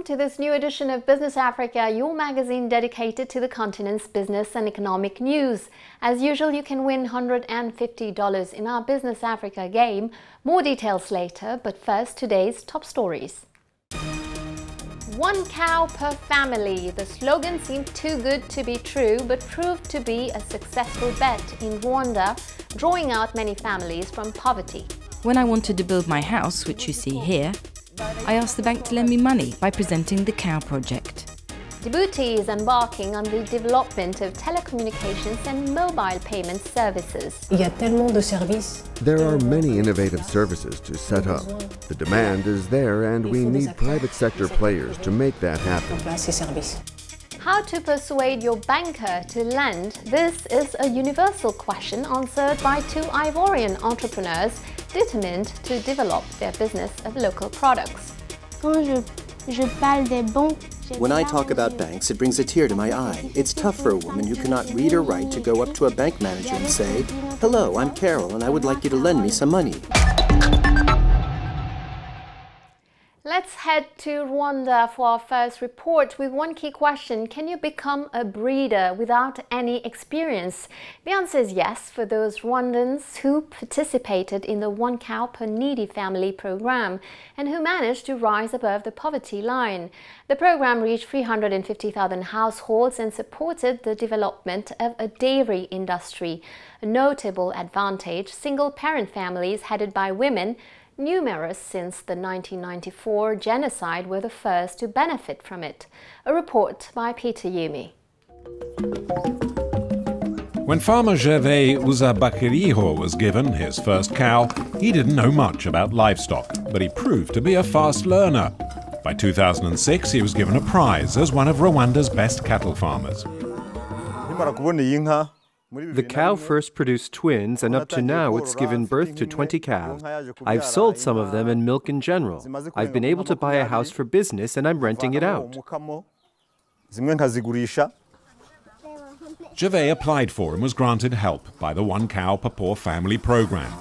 welcome to this new edition of Business Africa, your magazine dedicated to the continent's business and economic news. As usual, you can win $150 in our Business Africa game. More details later, but first, today's top stories. One cow per family. The slogan seemed too good to be true, but proved to be a successful bet in Rwanda, drawing out many families from poverty. When I wanted to build my house, which you see here, I asked the bank to lend me money by presenting the Cow Project. Djibouti is embarking on the development of telecommunications and mobile payment services. There are many innovative services to set up. The demand is there and we need private sector players to make that happen. How to persuade your banker to lend? This is a universal question answered by two Ivorian entrepreneurs determined to develop their business of local products. When I talk about banks, it brings a tear to my eye. It's tough for a woman who cannot read or write to go up to a bank manager and say, "Hello, I'm Carol and I would like you to lend me some money." Let's head to Rwanda for our first report with one key question. Can you become a breeder without any experience? The answer is yes for those Rwandans who participated in the One Cow per Needy Family program and who managed to rise above the poverty line. The program reached 350,000 households and supported the development of a dairy industry. A notable advantage, single-parent families headed by women, numerous since the 1994 genocide, were the first to benefit from it. A report by Peter Yumi. When farmer Gervais Uzabakiriho was given his first cow, he didn't know much about livestock, but he proved to be a fast learner. By 2006, he was given a prize as one of Rwanda's best cattle farmers. The cow first produced twins, and up to now it's given birth to 20 calves. I've sold some of them and milk in general. I've been able to buy a house for business and I'm renting it out. Gervais applied for and was granted help by the One Cow per Poor Family program,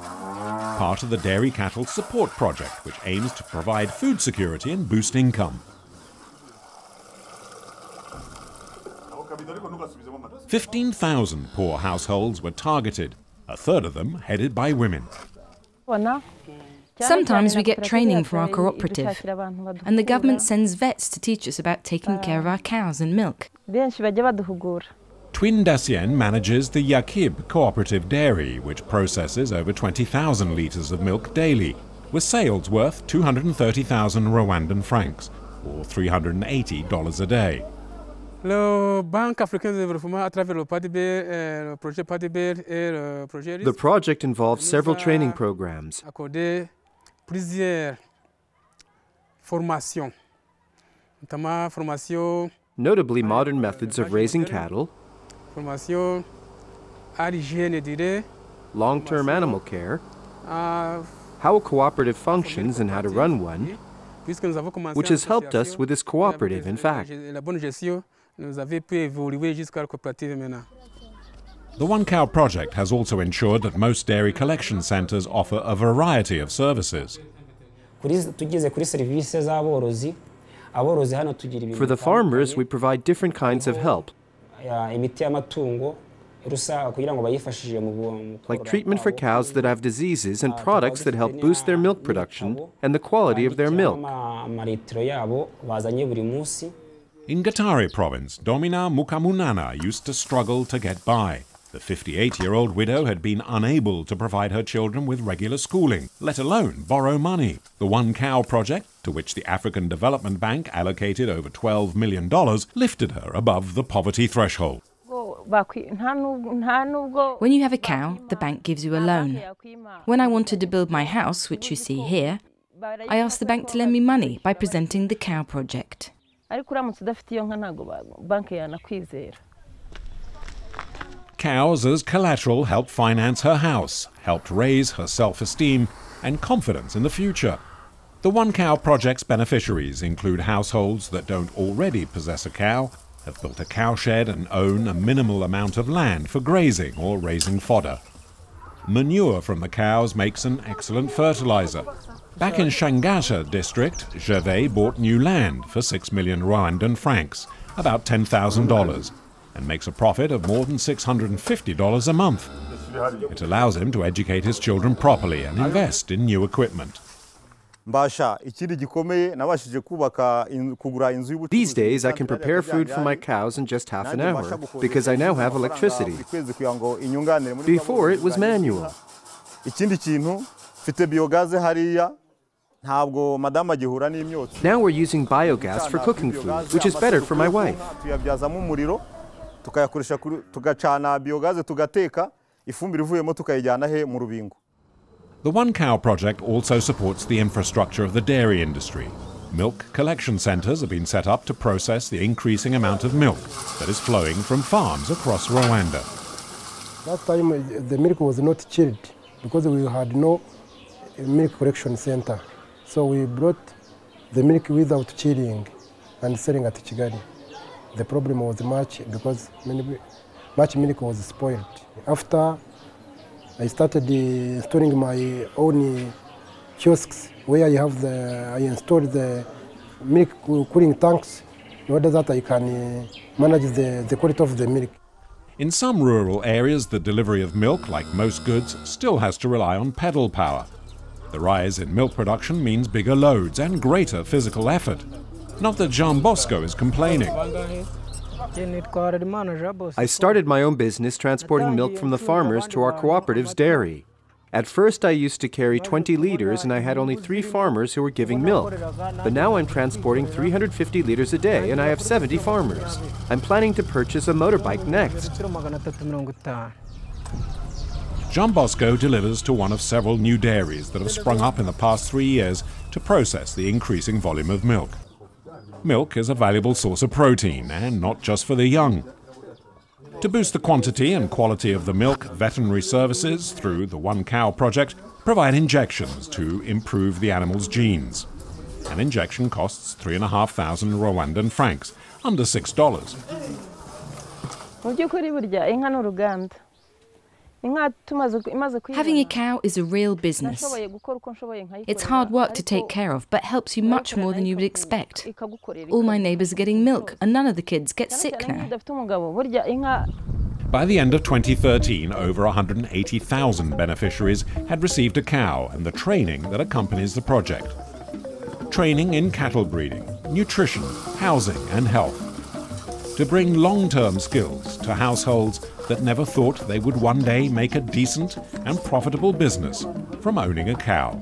part of the Dairy Cattle Support Project, which aims to provide food security and boost income. 15,000 poor households were targeted, a third of them headed by women. Sometimes we get training for our cooperative, and the government sends vets to teach us about taking care of our cows and milk. Twin Dacienne manages the Yakib Cooperative Dairy, which processes over 20,000 litres of milk daily, with sales worth 230,000 Rwandan francs, or $380 a day. The project involves several training programs. Notably modern methods of raising cattle, long-term animal care, how a cooperative functions and how to run one, which has helped us with this cooperative, in fact. The One Cow project has also ensured that most dairy collection centres offer a variety of services. For the farmers, we provide different kinds of help, like treatment for cows that have diseases and products that help boost their milk production and the quality of their milk. In Gatare province, Domina Mukamunana used to struggle to get by. The 58-year-old widow had been unable to provide her children with regular schooling, let alone borrow money. The One Cow project, to which the African Development Bank allocated over $12 million, lifted her above the poverty threshold. When you have a cow, the bank gives you a loan. When I wanted to build my house, which you see here, I asked the bank to lend me money by presenting the Cow Project. Cows as collateral helped finance her house, helped raise her self-esteem and confidence in the future. The One Cow project's beneficiaries include households that don't already possess a cow, have built a cowshed and own a minimal amount of land for grazing or raising fodder. Manure from the cows makes an excellent fertilizer. Back in Shangasha district, Gervais bought new land for 6 million Rwandan francs, about $10,000, and makes a profit of more than $650 a month. It allows him to educate his children properly and invest in new equipment. These days, I can prepare food for my cows in just half an hour, because I now have electricity. Before, it was manual. Now we're using biogas for cooking food, which is better for my wife. The One Cow project also supports the infrastructure of the dairy industry. Milk collection centres have been set up to process the increasing amount of milk that is flowing from farms across Rwanda. Last time the milk was not chilled because we had no milk collection centre. So we brought the milk without chilling and selling at Kigali. The problem was much because much milk was spoiled. After I started installing my own kiosks where I installed the milk cooling tanks in order that I can manage the quality of the milk. In some rural areas, the delivery of milk, like most goods, still has to rely on pedal power. The rise in milk production means bigger loads and greater physical effort. Not that Jean Bosco is complaining. I started my own business transporting milk from the farmers to our cooperative's dairy. At first I used to carry 20 liters and I had only 3 farmers who were giving milk. But now I'm transporting 350 liters a day and I have 70 farmers. I'm planning to purchase a motorbike next. Jean Bosco delivers to one of several new dairies that have sprung up in the past 3 years to process the increasing volume of milk. Milk is a valuable source of protein, and not just for the young. To boost the quantity and quality of the milk, veterinary services, through the One Cow project, provide injections to improve the animal's genes. An injection costs 3,500 Rwandan francs, under $6. Having a cow is a real business. It's hard work to take care of, but helps you much more than you would expect. All my neighbours are getting milk, and none of the kids get sick now. By the end of 2013, over 180,000 beneficiaries had received a cow and the training that accompanies the project. Training in cattle breeding, nutrition, housing and health. To bring long-term skills to households that never thought they would one day make a decent and profitable business from owning a cow.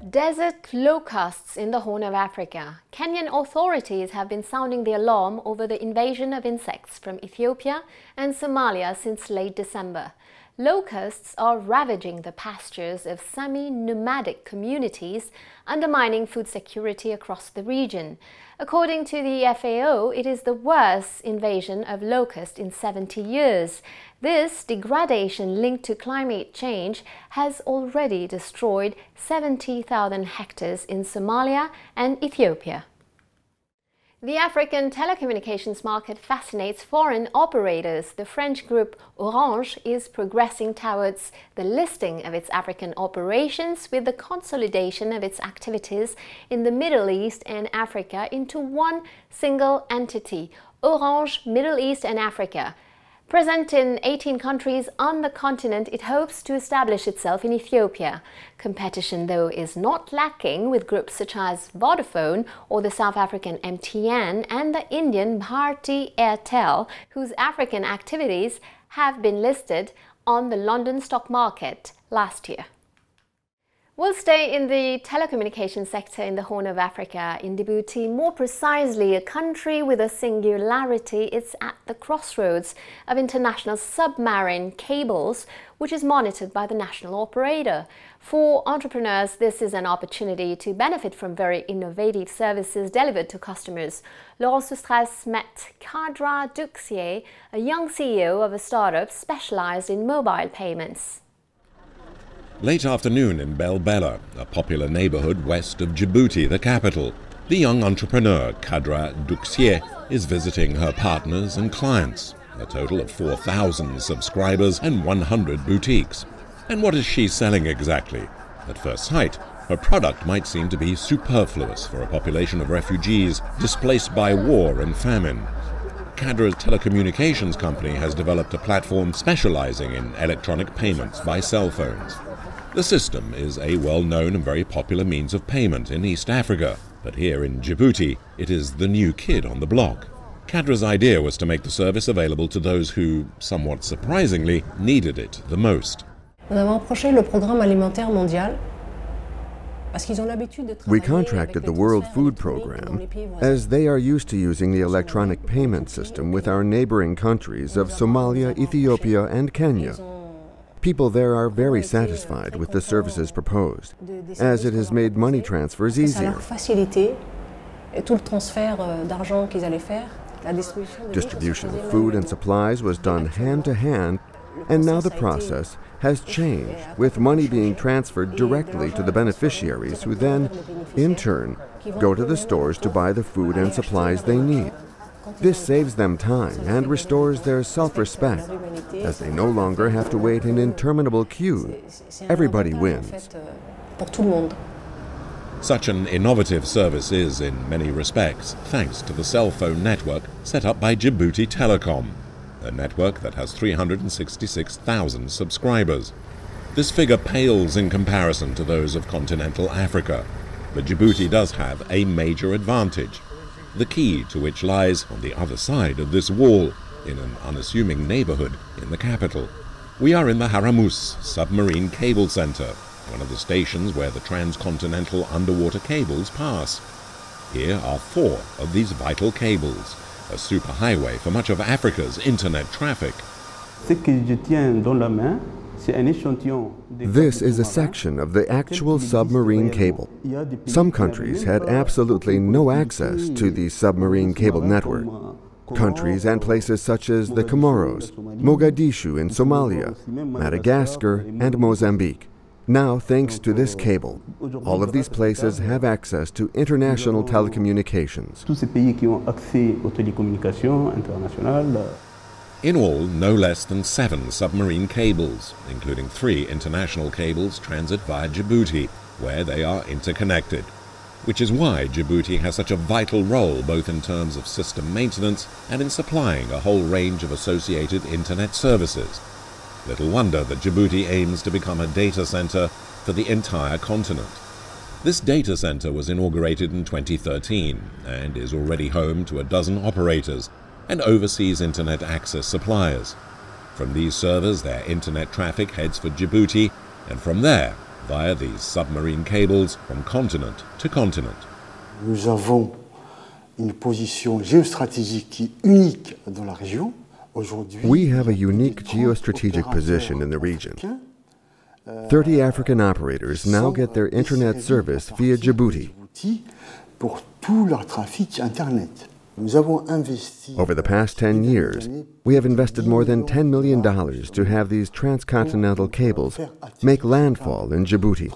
Desert locusts in the Horn of Africa. Kenyan authorities have been sounding the alarm over the invasion of insects from Ethiopia and Somalia since late December. Locusts are ravaging the pastures of semi-nomadic communities, undermining food security across the region. According to the FAO, it is the worst invasion of locusts in 70 years. This degradation linked to climate change has already destroyed 70,000 hectares in Somalia and Ethiopia. The African telecommunications market fascinates foreign operators. The French group Orange is progressing towards the listing of its African operations with the consolidation of its activities in the Middle East and Africa into one single entity, Orange Middle East and Africa. Present in 18 countries on the continent, it hopes to establish itself in Ethiopia. Competition, though, is not lacking, with groups such as Vodafone or the South African MTN and the Indian Bharti Airtel, whose African activities have been listed on the London stock market last year. We'll stay in the telecommunications sector in the Horn of Africa. In Djibouti, more precisely, a country with a singularity, it's at the crossroads of international submarine cables, which is monitored by the national operator. For entrepreneurs, this is an opportunity to benefit from very innovative services delivered to customers. Laurent Soustras met Kadra Duxier, a young CEO of a startup specialized in mobile payments. Late afternoon in Bel Bella, a popular neighborhood west of Djibouti, the capital, the young entrepreneur Kadra Duxier is visiting her partners and clients, a total of 4,000 subscribers and 100 boutiques. And what is she selling exactly? At first sight, her product might seem to be superfluous for a population of refugees displaced by war and famine. Kadra's telecommunications company has developed a platform specializing in electronic payments by cell phones. The system is a well-known and very popular means of payment in East Africa, but here in Djibouti, it is the new kid on the block. Kadra's idea was to make the service available to those who, somewhat surprisingly, needed it the most. We contracted the World Food Program, as they are used to using the electronic payment system with our neighboring countries of Somalia, Ethiopia, and Kenya. People there are very satisfied with the services proposed, as it has made money transfers easier. Distribution of food and supplies was done hand to hand, and now the process has changed, with money being transferred directly to the beneficiaries, who then, in turn, go to the stores to buy the food and supplies they need. This saves them time and restores their self-respect, as they no longer have to wait in interminable queues. Everybody wins. Such an innovative service is, in many respects, thanks to the cell phone network set up by Djibouti Telecom, a network that has 366,000 subscribers. This figure pales in comparison to those of continental Africa, but Djibouti does have a major advantage, the key to which lies on the other side of this wall, in an unassuming neighborhood in the capital. We are in the Haramous Submarine Cable Center, one of the stations where the transcontinental underwater cables pass. Here are 4 of these vital cables, a superhighway for much of Africa's internet traffic. This is a section of the actual submarine cable. Some countries had absolutely no access to the submarine cable network. Countries and places such as the Comoros, Mogadishu in Somalia, Madagascar, and Mozambique. Now, thanks to this cable, all of these places have access to international telecommunications. In all, no less than 7 submarine cables, including 3 international cables, transit via Djibouti, where they are interconnected, which is why Djibouti has such a vital role both in terms of system maintenance and in supplying a whole range of associated internet services. Little wonder that Djibouti aims to become a data center for the entire continent. This data center was inaugurated in 2013 and is already home to a dozen operators and overseas internet access suppliers. From these servers, their internet traffic heads for Djibouti, and from there, via these submarine cables, from continent to continent. Nous avons une position géostratégique qui est unique dans la région. We have a unique geostrategic position in the region. 30 African operators now get their internet service via Djibouti. Over the past 10 years, we have invested more than $10 million to have these transcontinental cables make landfall in Djibouti.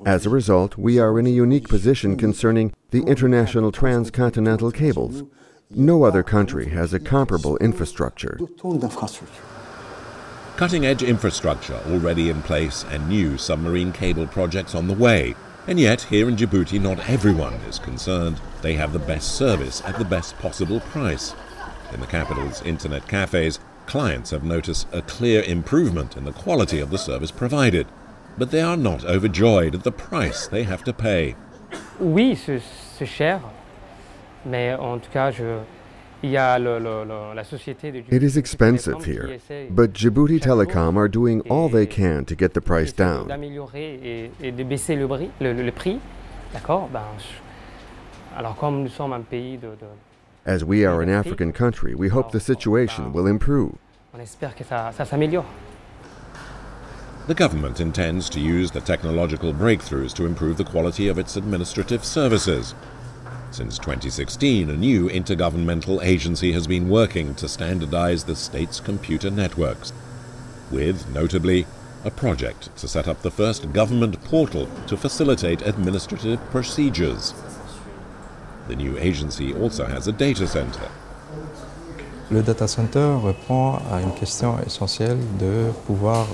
As a result, we are in a unique position concerning the international transcontinental cables. No other country has a comparable infrastructure. Cutting-edge infrastructure already in place and new submarine cable projects on the way. And yet, here in Djibouti, not everyone is concerned they have the best service at the best possible price. In the capital's internet cafes, clients have noticed a clear improvement in the quality of the service provided, but they are not overjoyed at the price they have to pay. Oui, c'est cher. Mais en tout cas, it is expensive here, but Djibouti Telecom are doing all they can to get the price down. As we are an African country, we hope the situation will improve. The government intends to use the technological breakthroughs to improve the quality of its administrative services. Since 2016, a new intergovernmental agency has been working to standardize the state's computer networks, with, notably, a project to set up the first government portal to facilitate administrative procedures. The new agency also has a data center. Le data center répond à une question essentielle de pouvoir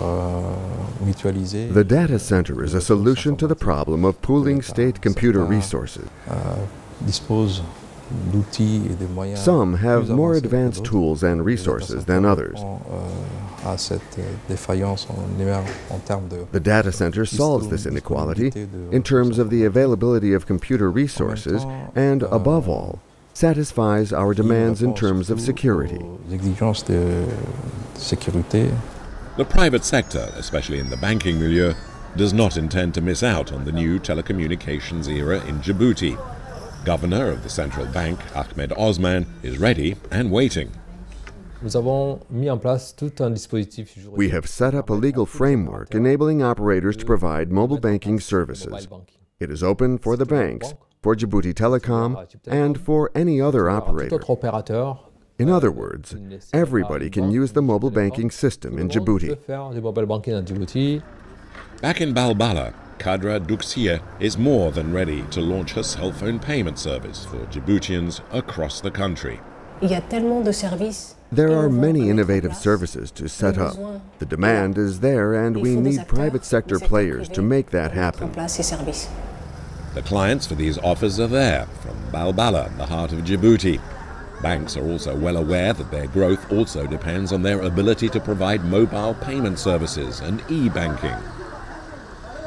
mutualiser. The data center is a solution to the problem of pooling state computer resources. Dispose d'outils et de moyens. Some have more advanced tools and resources than others. The data center solves this inequality in terms of the availability of computer resources and, above all, satisfies our demands in terms of security. The private sector, especially in the banking milieu, does not intend to miss out on the new telecommunications era in Djibouti. Governor of the central bank, Ahmed Osman, is ready and waiting. We have set up a legal framework enabling operators to provide mobile banking services. It is open for the banks, for Djibouti Telecom, and for any other operator. In other words, everybody can use the mobile banking system in Djibouti. Back in Balbala, Kadra Duxia is more than ready to launch her cell phone payment service for Djiboutians across the country. There are many innovative services to set up. The demand is there, and we need private sector players to make that happen. The clients for these offers are there, from Balbala, the heart of Djibouti. Banks are also well aware that their growth also depends on their ability to provide mobile payment services and e-banking.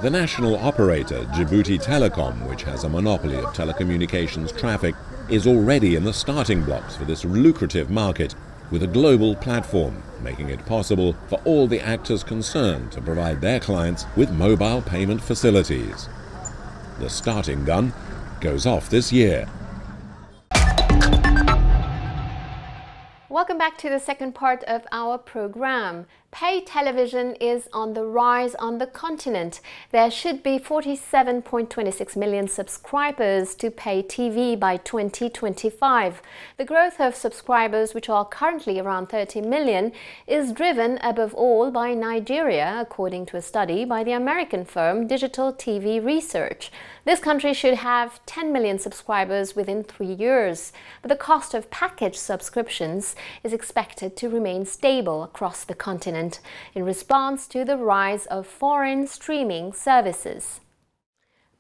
The national operator, Djibouti Telecom, which has a monopoly of telecommunications traffic, is already in the starting blocks for this lucrative market with a global platform, making it possible for all the actors concerned to provide their clients with mobile payment facilities. The starting gun goes off this year. Welcome back to the second part of our program. Pay television is on the rise on the continent. There should be 47.26 million subscribers to pay TV by 2025. The growth of subscribers, which are currently around 30 million, is driven above all by Nigeria, according to a study by the American firm Digital TV Research. This country should have 10 million subscribers within 3 years, but the cost of package subscriptions is expected to remain stable across the continent in response to the rise of foreign streaming services.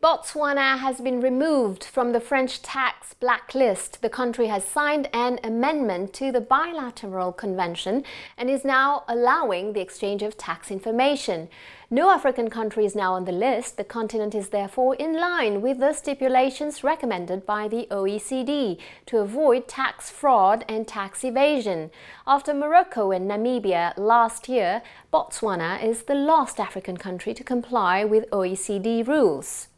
Botswana has been removed from the French tax blacklist. The country has signed an amendment to the bilateral convention and is now allowing the exchange of tax information. No African country is now on the list. The continent is therefore in line with the stipulations recommended by the OECD to avoid tax fraud and tax evasion. After Morocco and Namibia last year, Botswana is the last African country to comply with OECD rules.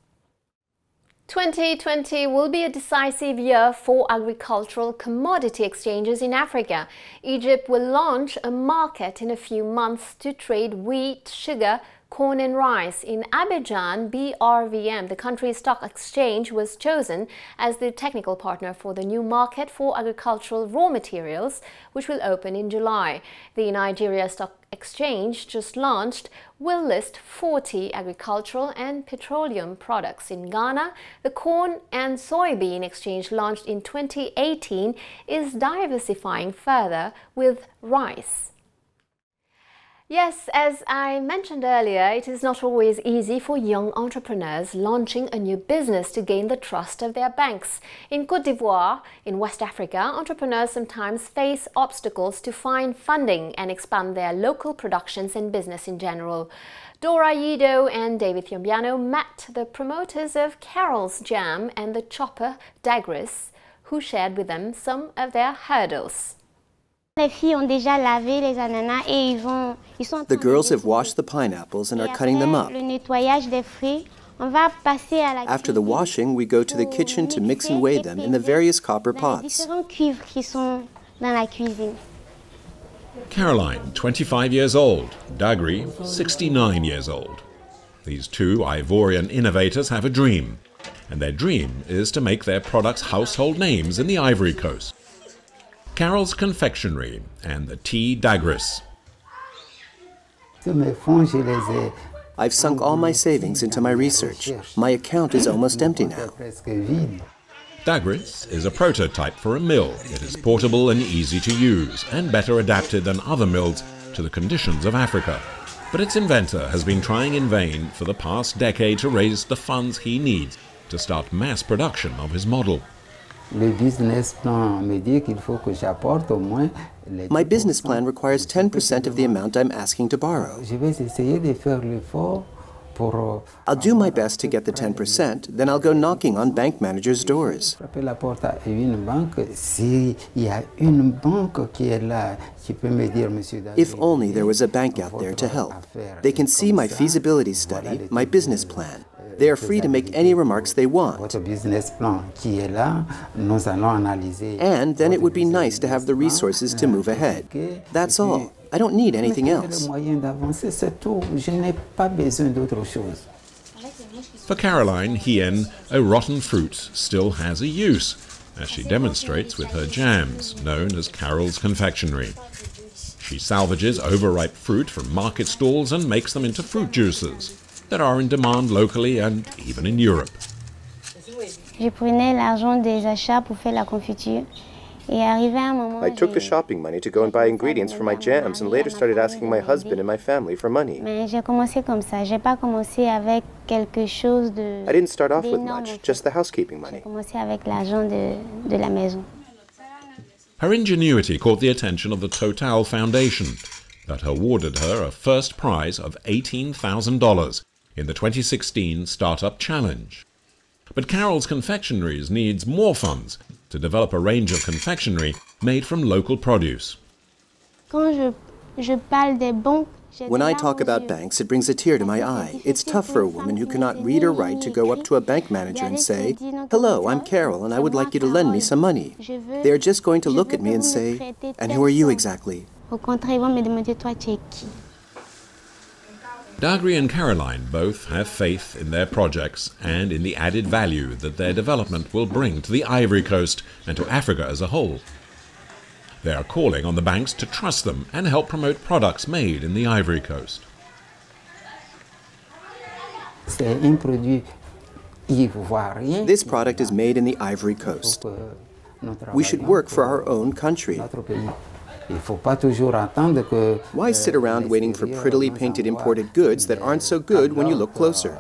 2020 will be a decisive year for agricultural commodity exchanges in Africa. Egypt will launch a market in a few months to trade wheat, sugar, corn and rice. In Abidjan, BRVM, the country's stock exchange, was chosen as the technical partner for the new market for agricultural raw materials, which will open in July. The Nigeria Stock Exchange, just launched, will list 40 agricultural and petroleum products. In Ghana, the corn and soybean exchange, launched in 2018, is diversifying further with rice. Yes, as I mentioned earlier, it is not always easy for young entrepreneurs launching a new business to gain the trust of their banks. In Côte d'Ivoire, in West Africa, entrepreneurs sometimes face obstacles to find funding and expand their local productions and business in general. Dora Yido and David Thiombiano met the promoters of Carol's Jam and the chopper Dagris, who shared with them some of their hurdles. The girls have washed the pineapples and are cutting them up. After the washing, we go to the kitchen to mix and weigh them in the various copper pots. Caroline, 25 years old. Dagri, 69 years old. These two Ivorian innovators have a dream, and their dream is to make their products household names in the Ivory Coast. Carol's Confectionery and the tea Dagris. I've sunk all my savings into my research. My account is almost empty now. Dagris is a prototype for a mill. It is portable and easy to use, and better adapted than other mills to the conditions of Africa. But its inventor has been trying in vain for the past decade to raise the funds he needs to start mass production of his model. My business plan requires 10% of the amount I'm asking to borrow. I'll do my best to get the 10%, then I'll go knocking on bank managers' doors. If only there was a bank out there to help. They can see my feasibility study, my business plan. They are free to make any remarks they want. And then it would be nice to have the resources to move ahead. That's all. I don't need anything else. For Caroline Hien, a rotten fruit still has a use, as she demonstrates with her jams, known as Carol's Confectionery. She salvages overripe fruit from market stalls and makes them into fruit juices that are in demand locally and even in Europe. Je prenais l'argent des achats pour faire la confiture. I took the shopping money to go and buy ingredients for my jams and later started asking my husband and my family for money. I didn't start off with much, just the housekeeping money. Her ingenuity caught the attention of the Total Foundation, that awarded her a first prize of $18,000 in the 2016 Startup Challenge. But Carol's Confectioneries needs more funds to develop a range of confectionery made from local produce. When I talk about banks, it brings a tear to my eye. It's tough for a woman who cannot read or write to go up to a bank manager and say, "Hello, I'm Carol, and I would like you to lend me some money." They are just going to look at me and say, "And who are you exactly?" Dagri and Caroline both have faith in their projects and in the added value that their development will bring to the Ivory Coast and to Africa as a whole. They are calling on the banks to trust them and help promote products made in the Ivory Coast. This product is made in the Ivory Coast. We should work for our own country. Why sit around waiting for prettily painted imported goods that aren't so good when you look closer?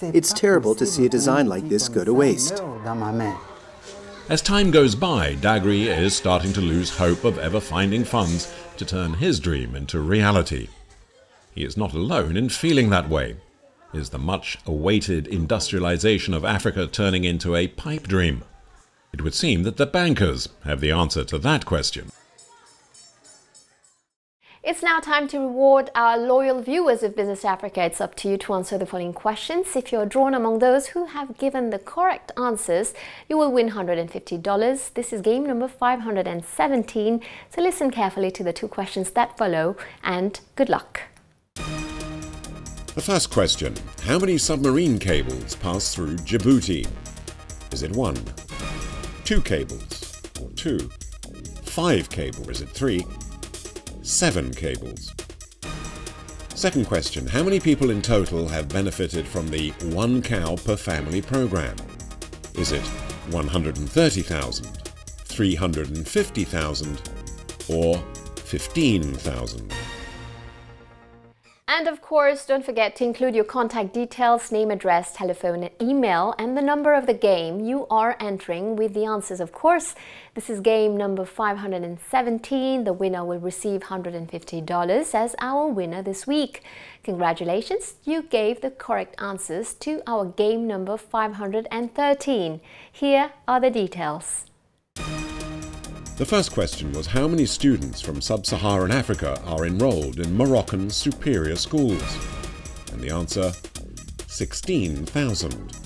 It's terrible to see a design like this go to waste. As time goes by, Dagri is starting to lose hope of ever finding funds to turn his dream into reality. He is not alone in feeling that way. Is the much-awaited industrialization of Africa turning into a pipe dream? It would seem that the bankers have the answer to that question. It's now time to reward our loyal viewers of Business Africa. It's up to you to answer the following questions. If you're drawn among those who have given the correct answers, you will win $150. This is game number 517, so listen carefully to the two questions that follow, and good luck. The first question: how many submarine cables pass through Djibouti? Is it 1, 2 cables, or 2, 5 cables, or is it 3, 7 cables? Second question: how many people in total have benefited from the 1 cow per family program? Is it 130,000, 350,000, or 15,000? And of course, don't forget to include your contact details, name, address, telephone, and email, and the number of the game you are entering with the answers, of course. This is game number 517. The winner will receive $150 as our winner this week. Congratulations, you gave the correct answers to our game number 513. Here are the details. The first question was how many students from sub-Saharan Africa are enrolled in Moroccan superior schools? And the answer, 16,000.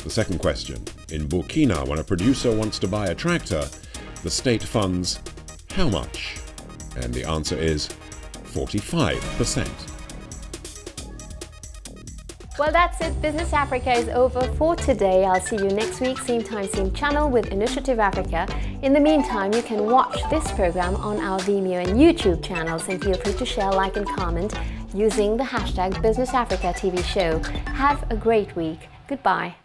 The second question: in Burkina, when a producer wants to buy a tractor, the state funds how much? And the answer is 45%. Well, that's it. Business Africa is over for today. I'll see you next week, same time, same channel with Initiative Africa. In the meantime, you can watch this program on our Vimeo and YouTube channels, and feel free to share, like and comment using the hashtag Business Africa TV show. Have a great week. Goodbye.